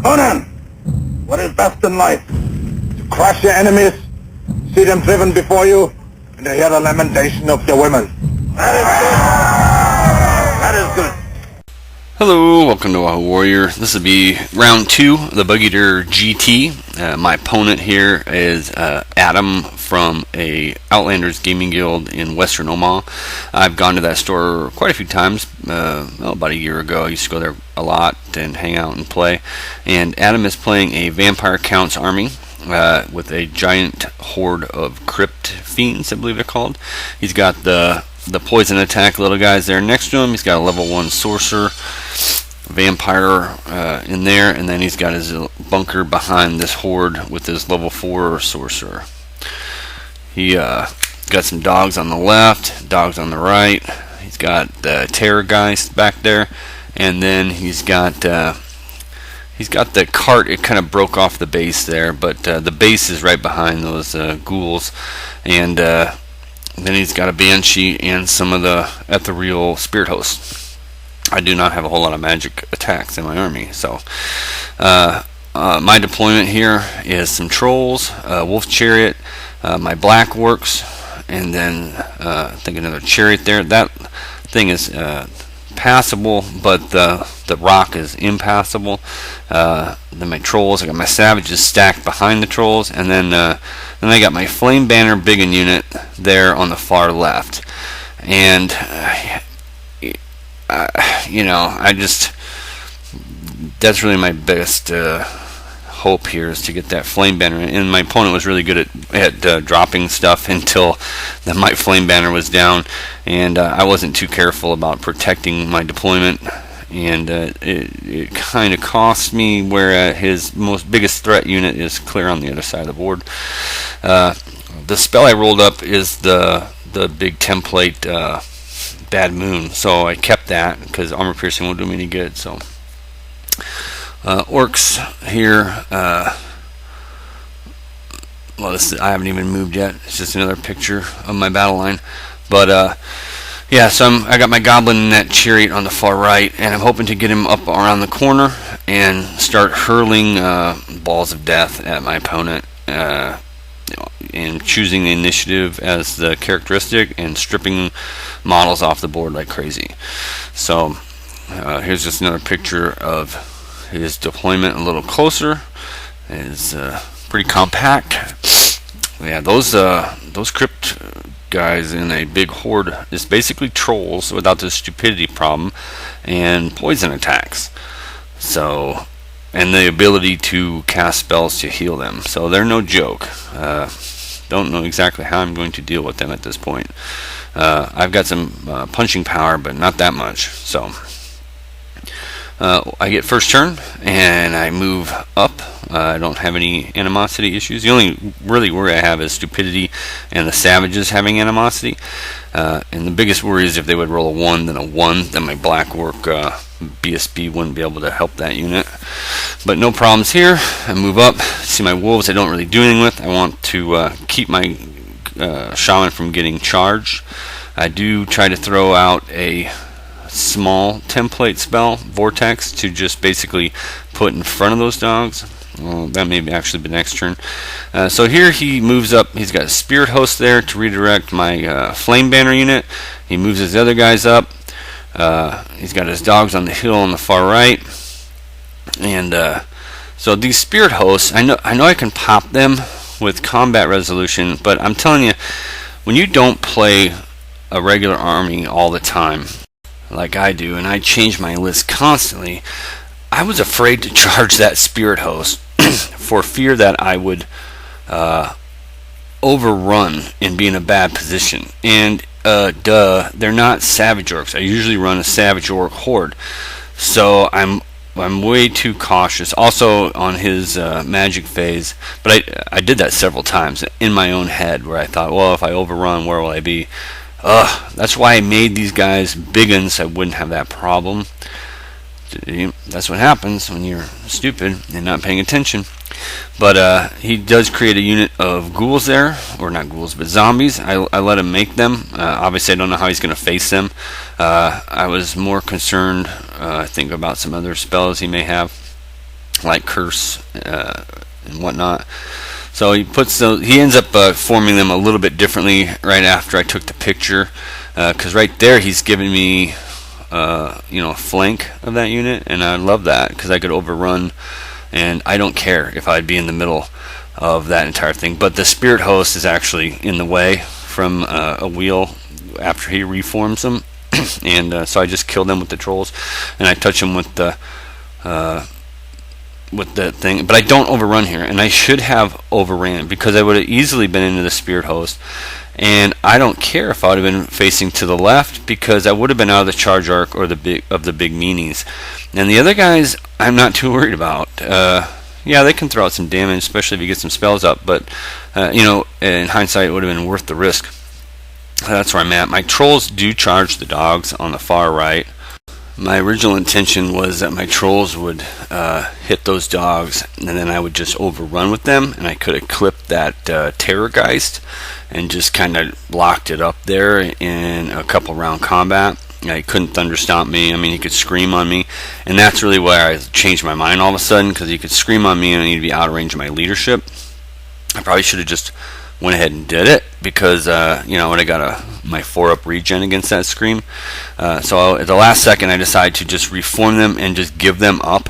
Conan, what is best in life? To crush your enemies, see them driven before you, and to hear the lamentation of your women. That is good. That is good. Hello, welcome to Omaha Warrior. This will be round 2 of the Bugeater GT. My opponent here is Adam from a Outlanders Gaming Guild in Western Omaha. I've gone to that store quite a few times. About a year ago, I used to go there a lot and hang out and play. And Adam is playing a Vampire Count's army with a giant horde of crypt fiends, I believe they're called. He's got the poison attack little guys there next to him. He's got a level 1 sorcerer vampire in there, and then he's got his bunker behind this horde with his level 4 sorcerer. He got some dogs on the left, dogs on the right. He's got the terrorgeist back there, and then he's got the cart. It kind of broke off the base there, but the base is right behind those ghouls, and then he's got a banshee and some of the ethereal spirit hosts. I do not have a whole lot of magic attacks in my army, so my deployment here is some trolls, wolf chariot, my black works, and then I think another chariot there. That thing is passable, but the rock is impassable. Then my trolls, I got my savages stacked behind the trolls, and then I got my flame banner biggin unit there on the far left. And that's really my biggest hope here, is to get that flame banner. And my opponent was really good at dropping stuff until my flame banner was down, and I wasn't too careful about protecting my deployment, and it kind of cost me, where his biggest threat unit is clear on the other side of the board. The spell I rolled up is the big template Bad Moon, so I kept that because armor piercing won't do me any good. So orcs here, I haven't even moved yet. It's just another picture of my battle line. But yeah, so I got my goblin in that chariot on the far right, and I'm hoping to get him up around the corner and start hurling balls of death at my opponent, and choosing the initiative as the characteristic and stripping models off the board like crazy. So here's just another picture of his deployment a little closer. It's pretty compact. Yeah, those crypt guys in a big horde is basically trolls without the stupidity problem and poison attacks. So, and the ability to cast spells to heal them. So they're no joke. Don't know exactly how I'm going to deal with them at this point. I've got some punching power, but not that much. So I get first turn, and I move up. I don't have any animosity issues. The only really worry I have is stupidity and the savages having animosity. And the biggest worry is if they would roll a 1, then a 1, then my black work BSB wouldn't be able to help that unit. But no problems here. I move up. See my wolves I don't really do anything with. I want to keep my shaman from getting charged. I do try to throw out a small template spell, Vortex, to just basically put in front of those dogs. Well, that may actually be next turn. So here he moves up. He's got a spirit host there to redirect my flame banner unit. He moves his other guys up. He's got his dogs on the hill on the far right. And so these spirit hosts, I know I can pop them with combat resolution, but I'm telling you, when you don't play a regular army all the time like I do, and I change my list constantly, I was afraid to charge that spirit host for fear that I would overrun and be in a bad position. And they're not savage orcs. I usually run a savage orc horde, so I'm way too cautious. Also on his magic phase, but I did that several times in my own head, where I thought, well, if I overrun, where will I be? That's why I made these guys big uns, so I wouldn't have that problem. That's what happens when you're stupid and not paying attention. But he does create a unit of ghouls there, or not ghouls, but zombies. I let him make them. Obviously, I don't know how he's going to face them. I was more concerned, I think, about some other spells he may have. like curse and whatnot. So he ends up forming them a little bit differently right after I took the picture, because right there he's giving me a flank of that unit, and I love that because I could overrun, and I don't care if I'd be in the middle of that entire thing. But the spirit host is actually in the way from a wheel after he reforms them, and so I just kill them with the trolls, and I touch them with the thing, but I don't overrun here, and I should have overran because I would have easily been into the spirit host, and I don't care if I would have been facing to the left because I would have been out of the charge arc or the big meanies. And the other guys I'm not too worried about. Yeah, they can throw out some damage, especially if you get some spells up, but in hindsight it would have been worth the risk. That's where I'm at. My trolls do charge the dogs on the far right. My original intention was that my trolls would hit those dogs, and then I would just overrun with them, and I could have clipped that Terrorgeist and just kind of locked it up there in a couple round combat. He couldn't thunderstomp me. I mean, he could scream on me, and that's really where I changed my mind all of a sudden, because he could scream on me and he'd be out of range of my leadership. I probably should have just went ahead and did it, because when I got my 4-up regen against that scream. So at the last second I decided to just reform them and just give them up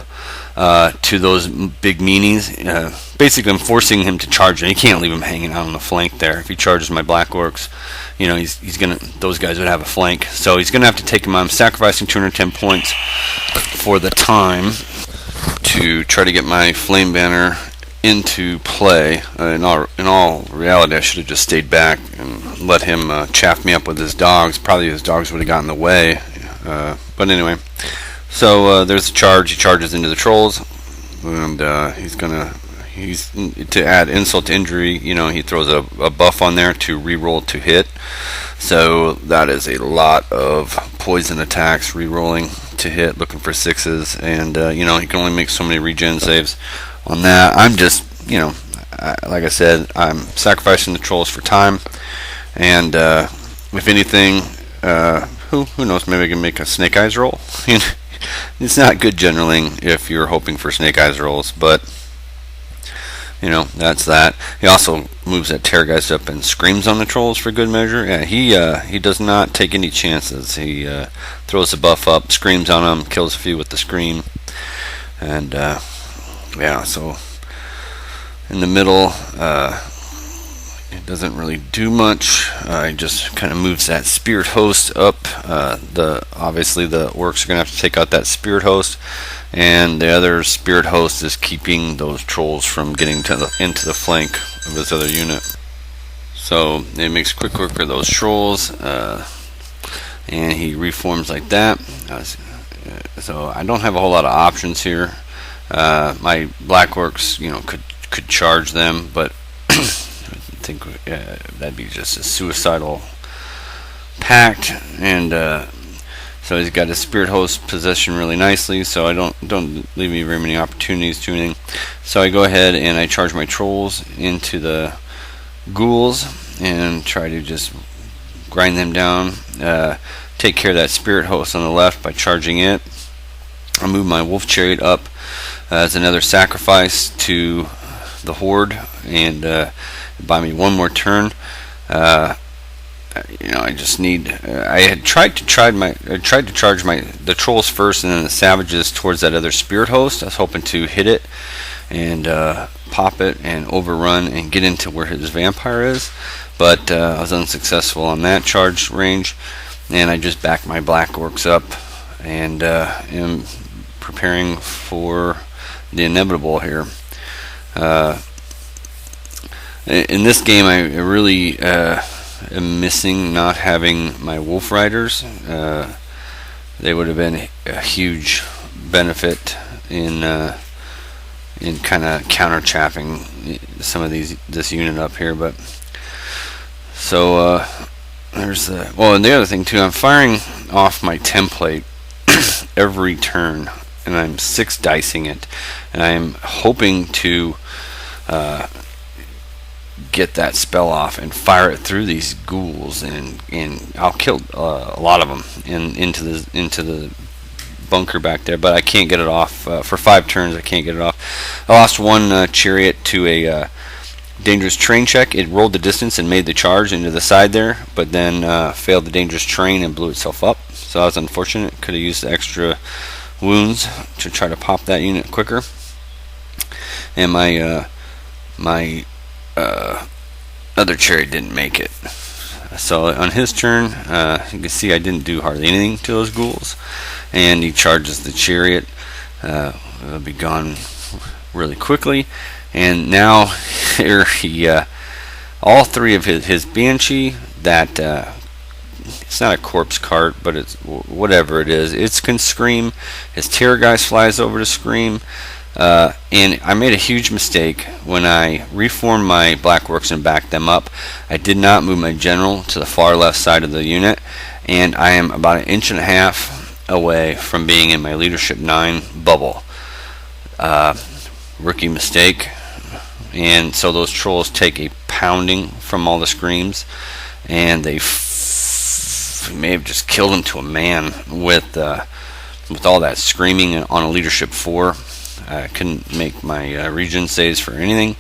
to those big meanies. Basically I'm forcing him to charge, and he can't leave him hanging out on the flank there. If he charges my black orcs, those guys would have a flank, so he's gonna have to take him on. I'm sacrificing 210 points for the time to try to get my flame banner into play. In all reality, I should have just stayed back and let him chaff me up with his dogs. Probably his dogs would have gotten in the way. But anyway, so there's a charge. He charges into the trolls, and he's to add insult to injury. He throws a buff on there to reroll to hit. So that is a lot of poison attacks, re-rolling to hit, looking for 6s, and he can only make so many regen saves on that. I'm just, like I said, I'm sacrificing the trolls for time, and if anything, who knows, maybe I can make a snake eyes roll. It's not good generaling if you're hoping for snake eyes rolls, but that's that. He also moves that Terrorgeist up and screams on the trolls for good measure. Yeah, he does not take any chances. He throws the buff up, screams on them, kills a few with the scream, and so in the middle, it doesn't really do much. It just kind of moves that spirit host up. Obviously the orcs are going to have to take out that spirit host, and the other spirit host is keeping those trolls from getting into the flank of his other unit. So it makes quick work of those trolls, and he reforms like that. So I don't have a whole lot of options here. My black orcs, could charge them, but I think that'd be just a suicidal pact. And so he's got his spirit host positioned really nicely, so I don't leave me very many opportunities to anything. So I go ahead and I charge my trolls into the ghouls and try to just grind them down. Take care of that spirit host on the left by charging it. I move my wolf chariot up as another sacrifice to the horde, and buy me one more turn. I just need. I had tried to charge the trolls first, and then the savages towards that other spirit host. I was hoping to hit it and pop it and overrun and get into where his vampire is, but I was unsuccessful on that charge range, and I just backed my black orcs up and am preparing for the inevitable here. In this game, I really am missing not having my wolf riders. They would have been a huge benefit in kind of counter chaffing some of this unit up here. But so there's and the other thing too, I'm firing off my template every turn, and I'm 6 dicing it, and I'm hoping to get that spell off and fire it through these ghouls, and I'll kill a lot of them into the bunker back there, but I can't get it off for 5 turns. I can't get it off. I lost one chariot to a dangerous train check. It rolled the distance and made the charge into the side there, but then failed the dangerous train and blew itself up. So that was unfortunate. Could have used the extra wounds to try to pop that unit quicker. And my other chariot didn't make it. So on his turn, you can see I didn't do hardly anything to those ghouls, and he charges the chariot. It'll be gone really quickly, and now here he, all 3 of his banshee, that it's not a corpse cart, but it's whatever it is. It can scream. His terror guys flies over to scream. And I made a huge mistake when I reformed my black works and backed them up. I did not move my general to the far left side of the unit, and I am about 1.5 inches away from being in my leadership 9 bubble. Rookie mistake. And so those trolls take a pounding from all the screams, and they may have just killed him to a man with all that screaming on a leadership 4. I couldn't make my region saves for anything.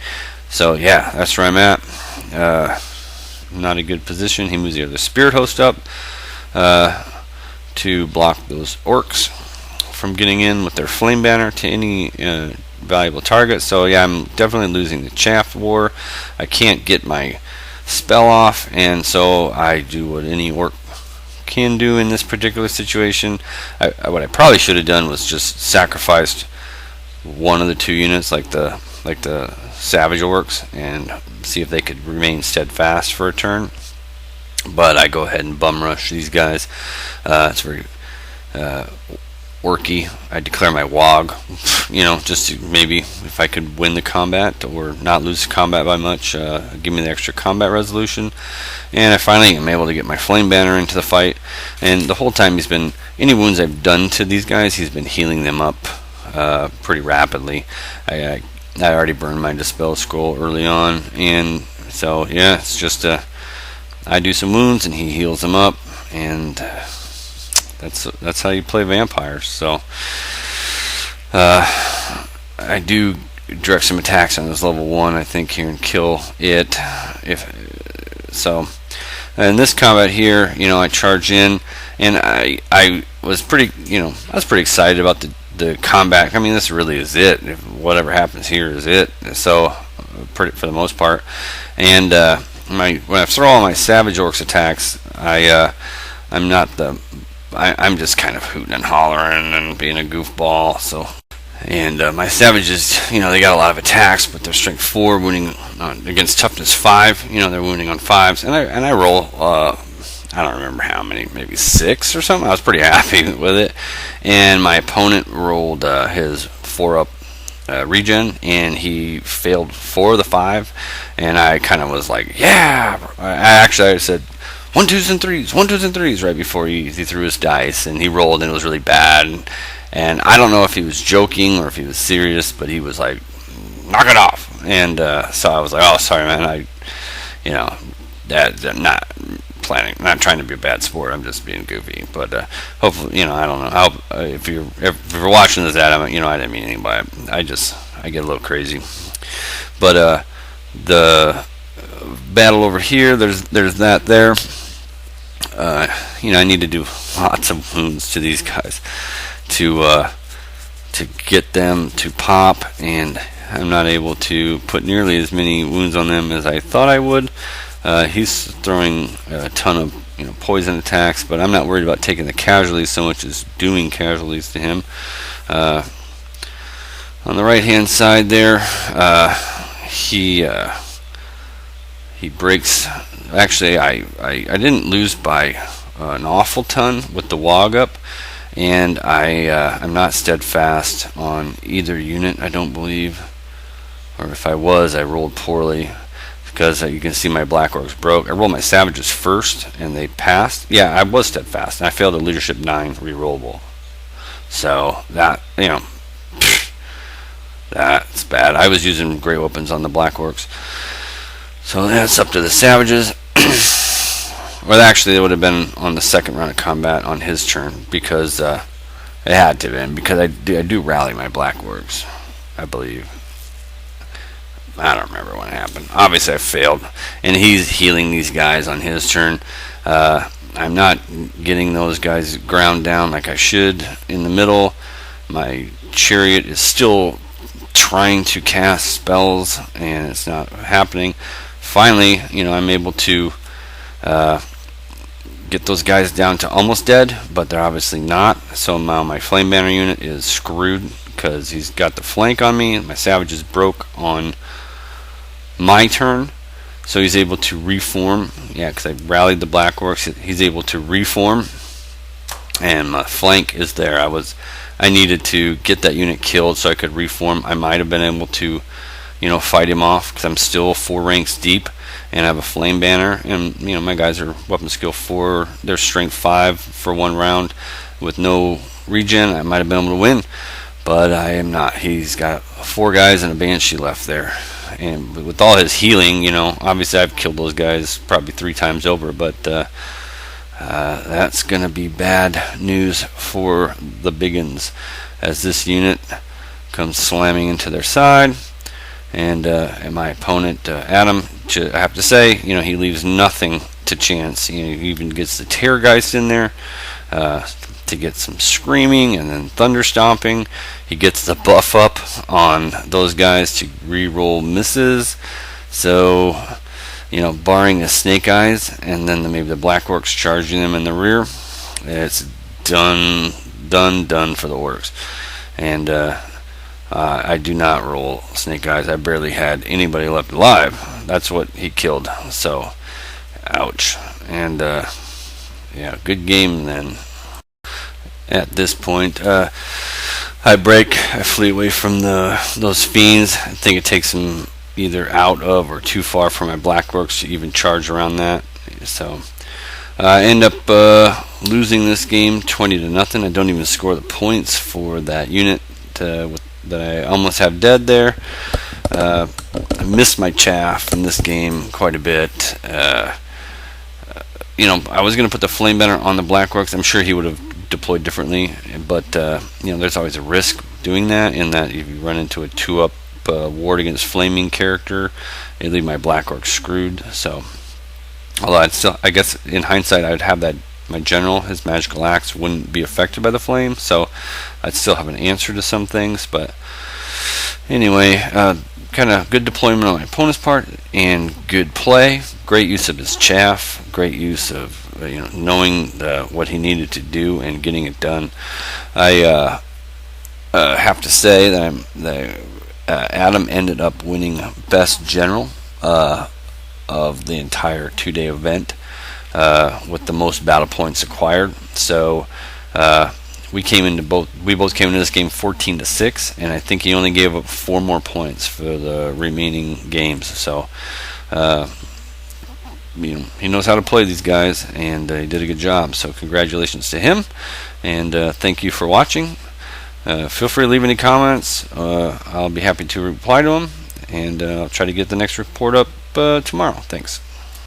So yeah, that's where I'm at. Not a good position. He moves the other spirit host up to block those orcs from getting in with their flame banner to any valuable target. So yeah, I'm definitely losing the chaff war. I can't get my spell off, and so I do what any orc can do in this particular situation. What I probably should have done was just sacrificed one of the 2 units, like the savage orcs, and see if they could remain steadfast for a turn. But I go ahead and bum rush these guys. It's very orky. I declare my wog, just to maybe if I could win the combat or not lose the combat by much, give me the extra combat resolution. And I finally am able to get my flame banner into the fight. And the whole time he's been, any wounds I've done to these guys, he's been healing them up pretty rapidly. I already burned my dispel scroll early on, and so yeah, it's just I do some wounds and he heals them up, and that's how you play vampires. So I do direct some attacks on this level 1, I think, here and kill it. If so, in this combat here, I charge in, and I was pretty excited about the combat. I mean, this really is it. Whatever happens here is it. So, for the most part. And when I throw all my savage orcs attacks, I'm just kind of hooting and hollering and being a goofball. So, and my savages, they got a lot of attacks, but they're strength 4, wounding against toughness 5. They're wounding on 5s, and I roll. I don't remember how many, maybe 6 or something. I was pretty happy with it. And my opponent rolled his 4-up regen, and he failed 4 of the 5. And I kind of was like, yeah. I said 1, 2s, and 3s, 1, 2s, and 3s right before he threw his dice, and he rolled, and it was really bad. And I don't know if he was joking or if he was serious, but he was like, knock it off. And so I was like, oh, sorry, man. That's not planning, not trying to be a bad sport. I'm just being goofy. But hopefully, I don't know. If you're watching this, Adam, I didn't mean anything by it. I get a little crazy. But the battle over here, there's that there. I need to do lots of wounds to these guys to get them to pop, and I'm not able to put nearly as many wounds on them as I thought I would. He's throwing a ton of poison attacks, but I'm not worried about taking the casualties so much as doing casualties to him. On the right hand side there, he breaks. Actually, I didn't lose by an awful ton with the wog up, and I'm not steadfast on either unit, I don't believe, or if I was, I rolled poorly. Because you can see my black orcs broke. I rolled my savages first, and they passed. Yeah, I was steadfast, and I failed a leadership 9 rerollable. So that that's bad. I was using great weapons on the black orcs. So that's up to the savages. Well, actually, it would have been on the second round of combat on his turn, because It had to have been, because I do rally my black orcs, I believe. I don't remember when it happened. Obviously I failed, and he's healing these guys on his turn. I'm not getting those guys ground down like I should in the middle. My chariot is still trying to cast spells, and it's not happening. Finally, I'm able to get those guys down to almost dead, but they're obviously not. So now my flame banner unit is screwed because he's got the flank on me, and my savages broke on my turn. So he's able to reform. Yeah, because I rallied the black orcs. He's able to reform, and my flank is there. I needed to get that unit killed so I could reform. I might have been able to, fight him off, because I'm still 4 ranks deep, and I have a flame banner, and my guys are weapon skill 4. They're strength 5 for 1 round with no regen. I might have been able to win, but I am not. He's got 4 guys and a banshee left there. And with all his healing, obviously I've killed those guys probably 3 times over, but that's going to be bad news for the biggins, as this unit comes slamming into their side. And my opponent, Adam, I have to say, he leaves nothing to chance. He even gets the Terrorgeist in there to get some screaming and then thunder stomping. He gets the buff up on those guys to re-roll misses. So, barring the snake eyes and then maybe the black orcs charging them in the rear, it's done for the orcs. And I do not roll snake eyes. I barely had anybody left alive. That's what he killed. So, ouch. And yeah, good game then. At this point, I break. I flee away from those fiends. I think it takes them either out of or too far from my black orcs to even charge around that. So I end up losing this game 20-0. I don't even score the points for that unit that I almost have dead there. I missed my chaff in this game quite a bit. I was going to put the flame banner on the black orcs. I'm sure he would have deployed differently, but there's always a risk doing that, in that if you run into a 2-up ward against flaming character, it leave my black orc screwed. So, although I guess in hindsight I'd have that my general, his magical axe, wouldn't be affected by the flame, so I'd still have an answer to some things. But anyway, kind of good deployment on my opponent's part, and good play. Great use of his chaff. Great use of knowing what he needed to do and getting it done. I have to say that Adam ended up winning best general of the entire 2-day event, with the most battle points acquired. So we both came into this game 14-6, and I think he only gave up 4 more points for the remaining games. So he knows how to play these guys, and he did a good job. So congratulations to him, and thank you for watching. Feel free to leave any comments. I'll be happy to reply to them, and I'll try to get the next report up tomorrow. Thanks.